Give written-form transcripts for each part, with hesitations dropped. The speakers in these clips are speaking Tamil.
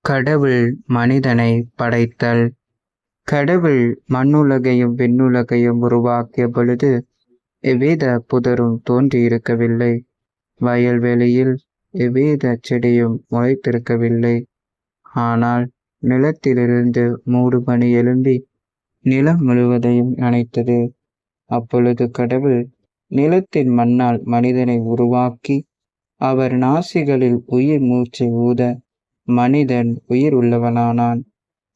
கடவுள் மனிதனை படைத்தல். கடவுள் மண்ணுலகையும் விண்ணுலகையும் உருவாக்கிய பொழுது எவ்வித புதரும் தோன்றியிருக்கவில்லை. வயல்வெளியில் எவ்வித செடியும் முளைத்திருக்கவில்லை. ஆனால் நிலத்திலிருந்து மூடுபனி எழும்பி நிலம் முழுவதையும் நனைத்தது. அப்பொழுது கடவுள் நிலத்தின் மண்ணால் மனிதனை உருவாக்கி அவர் நாசிகளில் உயிர் மூச்சை ஊத மனிதன் உயிர் உள்ளவனானான்.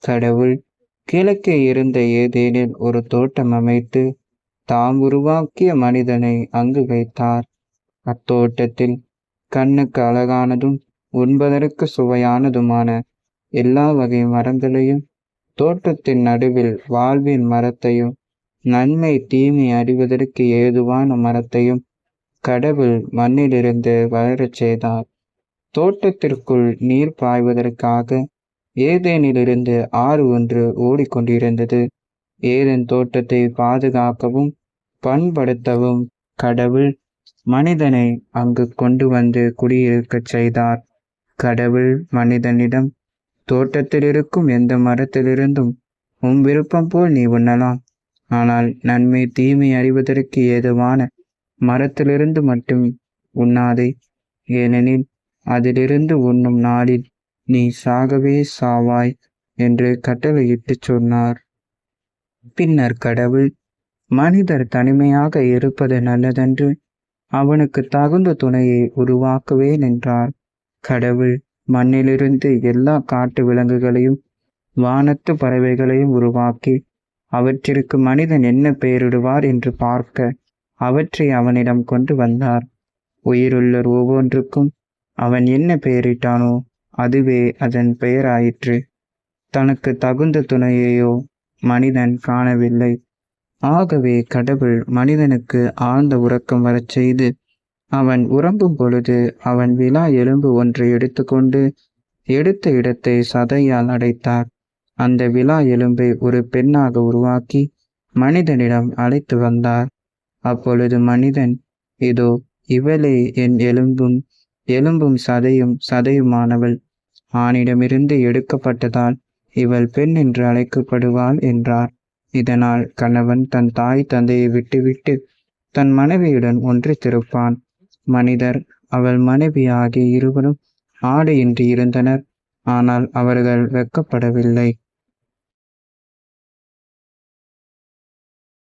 கடவுள் கிழக்கே இருந்த ஏதேனில் ஒரு தோட்டம் அமைத்து தாம் உருவாக்கிய மனிதனை அங்கு வைத்தார். அத்தோட்டத்தில் கண்ணுக்கு அழகானதும் உண்பதற்கு சுவையானதுமான எல்லா வகை மரங்களையும், தோட்டத்தின் நடுவில் வாழ்வின் மரத்தையும், நன்மை தீமை அறிவதற்கு ஏதுவான மரத்தையும் கடவுள் மண்ணிலிருந்து வளரச் செய்தார். தோட்டத்திற்குள் நீர் பாய்வதற்காக ஏதேனிலிருந்து ஆறு ஒன்று ஓடிக்கொண்டிருந்தது. ஏதேன் தோட்டத்தை பாதுகாக்கவும் பண்படுத்தவும் கடவுள் மனிதனை அங்கு கொண்டு வந்து குடியிருக்கச் செய்தார். கடவுள் மனிதனிடம், தோட்டத்தில் இருக்கும் எந்த மரத்திலிருந்தும் உன் விருப்பம் போல் நீ உண்ணலாம், ஆனால் நன்மை தீமை அறிவதற்கு ஏதுவான மரத்திலிருந்து மட்டும் உண்ணாதே, ஏனெனில் அதிலிருந்து உண்ணும் நாளில் நீ சாகவே சாவாய் என்று கட்டளையிட்டு சொன்னார். பின்னர் கடவுள், மனிதர் தனிமையாக இருப்பது நல்லதென்று அவனுக்கு தகுந்த துணையை உருவாக்குவேன் என்றார். கடவுள் மண்ணிலிருந்து எல்லா காட்டு விலங்குகளையும் வானத்து பறவைகளையும் உருவாக்கி அவற்றிற்கு மனிதன் என்ன பெயரிடுவார் என்று பார்க்க அவற்றை அவனிடம் கொண்டு வந்தார். உயிருள்ளர் ஒவ்வொன்றுக்கும் அவன் என்ன பெயரிட்டானோ அதுவே அதன் பெயராயிற்று. தனக்கு தகுந்த துணையையோ மனிதன் காணவில்லை. ஆகவே கடவுள் மனிதனுக்கு ஆழ்ந்த உறக்கம் வரச் செய்து, அவன் உறங்கும் பொழுது அவன் விலா எலும்பு ஒன்றை எடுத்துக்கொண்டு எடுத்த இடத்தை சதையால் அடைத்தார். அந்த விலா எலும்பை ஒரு பெண்ணாக உருவாக்கி மனிதனிடம் அழைத்து வந்தார். அப்பொழுது மனிதன், இதோ இவளே என் எலும்பும் சதையுமானவள், ஆணிடமிருந்து எடுக்கப்பட்டதால் இவள் பெண் என்று அழைக்கப்படுவாள் என்றார். இதனால் கணவன் தன் தாய் தந்தையை விட்டுவிட்டு தன் மனைவியுடன் ஒன்றித்திருப்பான். மனிதர் அவள் மனைவி ஆகிய இருவரும் ஆடையின்றி இருந்தனர். ஆனால் அவர்கள் வெட்கப்படவில்லை.